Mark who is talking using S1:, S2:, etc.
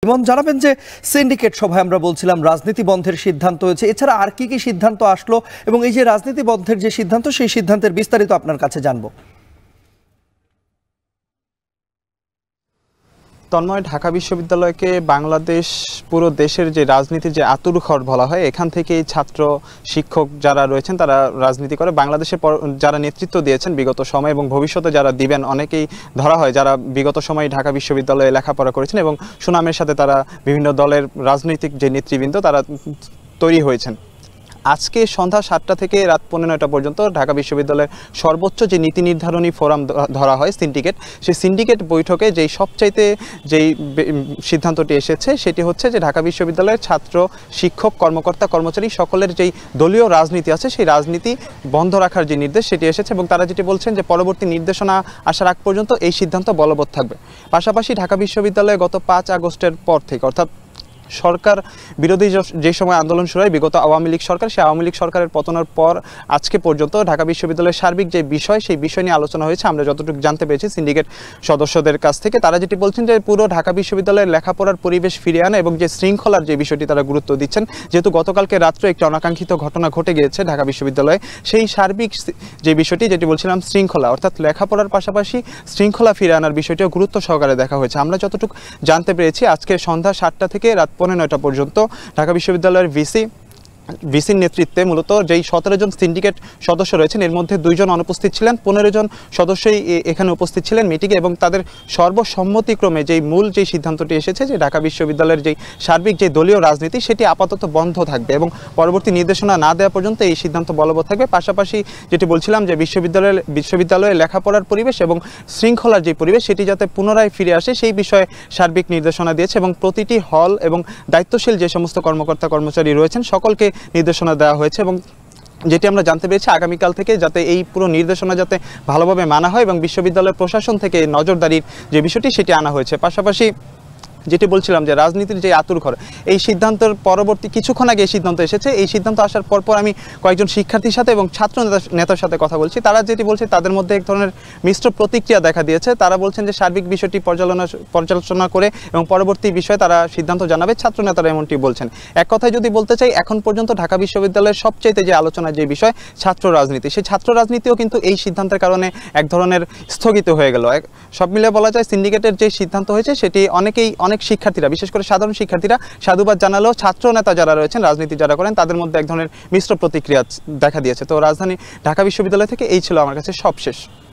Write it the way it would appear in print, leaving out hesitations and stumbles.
S1: ইমন জানাবেন যে সিন্ডিকেট সভায় আমরা বলছিলাম রাজনীতি বন্ধের সিদ্ধান্ত হয়েছে, এছাড়া আর কি কি সিদ্ধান্ত আসলো এবং এই যে রাজনীতি বন্ধের যে সিদ্ধান্ত সেই সিদ্ধান্তের বিস্তারিত আপনার কাছে জানবো।
S2: তন্ময়, ঢাকা বিশ্ববিদ্যালয়কে বাংলাদেশ পুরো দেশের যে রাজনীতির যে আঁতুড়ঘর বলা হয়, এখান থেকেই ছাত্র শিক্ষক যারা রয়েছেন তারা রাজনীতি করে। বাংলাদেশের যারা নেতৃত্ব দিয়েছেন বিগত সময় এবং ভবিষ্যতে যারা দিবেন অনেকেই ধরা হয় যারা বিগত সময় ঢাকা বিশ্ববিদ্যালয়ে লেখাপড়া করেছেন এবং সুনামের সাথে তারা বিভিন্ন দলের রাজনৈতিক যে নেতৃবৃন্দ তারা তৈরি হয়েছেন। আজকে সন্ধ্যা 7টা থেকে রাত 9:30 পর্যন্ত ঢাকা বিশ্ববিদ্যালয়ের সর্বোচ্চ যে নীতি নির্ধারণী ফোরাম ধরা হয় সিন্ডিকেট, সেই সিন্ডিকেট বৈঠকে যেই সবচাইতে যেই সিদ্ধান্তটি এসেছে সেটি হচ্ছে যে ঢাকা বিশ্ববিদ্যালয়ের ছাত্র শিক্ষক কর্মকর্তা কর্মচারী সকলের যেই দলীয় রাজনীতি আছে সেই রাজনীতি বন্ধ রাখার যে নির্দেশ সেটি এসেছে এবং তারা যেটি বলছেন যে পরবর্তী নির্দেশনা আসার আগ পর্যন্ত এই সিদ্ধান্ত বলবৎ থাকবে। পাশাপাশি ঢাকা বিশ্ববিদ্যালয়ে গত 5 আগস্টের পর থেকে অর্থাৎ সরকার বিরোধী যে সময় আন্দোলন শুরু হয় বিগত আওয়ামী লীগ সরকার, সেই আওয়ামী লীগ সরকারের পতনের পর আজকে পর্যন্ত ঢাকা বিশ্ববিদ্যালয়ের সার্বিক যে বিষয় সেই বিষয় নিয়ে আলোচনা হয়েছে। আমরা যতটুকু জানতে পেরেছি সিন্ডিকেট সদস্যদের কাছ থেকে, তারা যেটি বলছেন যে পুরো ঢাকা বিশ্ববিদ্যালয়ের লেখাপড়ার পরিবেশ ফিরিয়ে আনা এবং যে শৃঙ্খলার যে বিষয়টি তারা গুরুত্ব দিচ্ছেন, যেহেতু গতকালকে রাত্রে একটি অনাকাঙ্ক্ষিত ঘটনা ঘটে গিয়েছে ঢাকা বিশ্ববিদ্যালয়ে, সেই সার্বিক যে বিষয়টি যেটি বলছিলাম শৃঙ্খলা অর্থাৎ লেখাপড়ার পাশাপাশি শৃঙ্খলা ফিরিয়ে আনার বিষয়টিও গুরুত্ব সহকারে দেখা হয়েছে। আমরা যতটুকু জানতে পেরেছি আজকে সন্ধ্যা 7টা থেকে রাত 9:30 পর্যন্ত ঢাকা বিশ্ববিদ্যালয়ের ভিসির নেতৃত্বে মূলত যেই 17 জন সিন্ডিকেট সদস্য রয়েছেন এর মধ্যে 2 জন অনুপস্থিত ছিলেন, 15 জন সদস্যই এখানে উপস্থিত ছিলেন মিটিংয়ে এবং তাদের সর্বসম্মতিক্রমে যেই মূল যেই সিদ্ধান্তটি এসেছে যে ঢাকা বিশ্ববিদ্যালয়ের যেই সার্বিক যে দলীয় রাজনীতি সেটি আপাতত বন্ধ থাকবে এবং পরবর্তী নির্দেশনা না দেওয়া পর্যন্ত এই সিদ্ধান্ত বলবৎ থাকবে। পাশাপাশি যেটি বলছিলাম যে বিশ্ববিদ্যালয়ে লেখাপড়ার পরিবেশ এবং শৃঙ্খলার যে পরিবেশ সেটি যাতে পুনরায় ফিরে আসে সেই বিষয়ে সার্বিক নির্দেশনা দিয়েছে এবং প্রতিটি হল এবং দায়িত্বশীল যে সমস্ত কর্মকর্তা কর্মচারী রয়েছেন সকলকে নির্দেশনা দেওয়া হয়েছে এবং যেটি আমরা জানতে পেরেছি আগামীকাল থেকে যাতে এই পুরো নির্দেশনা যাতে ভালোভাবে মানা হয় এবং বিশ্ববিদ্যালয়ের প্রশাসন থেকে নজরদারির যে বিষয়টি সেটি আনা হয়েছে। পাশাপাশি যেটি বলছিলাম যে রাজনীতির যে আঁতুড়ঘর, এই সিদ্ধান্তের পরবর্তী কিছুক্ষণ আগে এই সিদ্ধান্ত এসেছে। এই সিদ্ধান্ত আসার পরপর আমি কয়েকজন শিক্ষার্থীর সাথে এবং ছাত্র নেতার সাথে কথা বলছি। তারা যেটি বলছে তাদের মধ্যে এক ধরনের মিশ্র প্রতিক্রিয়া দেখা দিয়েছে। তারা বলছেন যে সার্বিক বিষয়টি পর্যালোচনা করে এবং পরবর্তী বিষয়ে তারা সিদ্ধান্ত জানাবে, ছাত্র নেতারা এমনটি বলছেন। এক কথায় যদি বলতে চাই, এখন পর্যন্ত ঢাকা বিশ্ববিদ্যালয়ের সবচাইতে যে আলোচনার যে বিষয় ছাত্র রাজনীতি, সেই ছাত্র রাজনীতিও কিন্তু এই সিদ্ধান্তের কারণে এক ধরনের স্থগিত হয়ে গেল। সব মিলে বলা যায় সিন্ডিকেটের যে সিদ্ধান্ত হয়েছে সেটি অনেক শিক্ষার্থীরা বিশেষ করে সাধারণ শিক্ষার্থীরা সাধুবাদ জানালেও ছাত্র নেতা যারা রয়েছেন রাজনীতি যারা করেন তাদের মধ্যে এক ধরনের মিশ্র প্রতিক্রিয়া দেখা দিয়েছে। তো রাজধানী ঢাকা বিশ্ববিদ্যালয় থেকে এই ছিল আমার কাছে সবশেষ।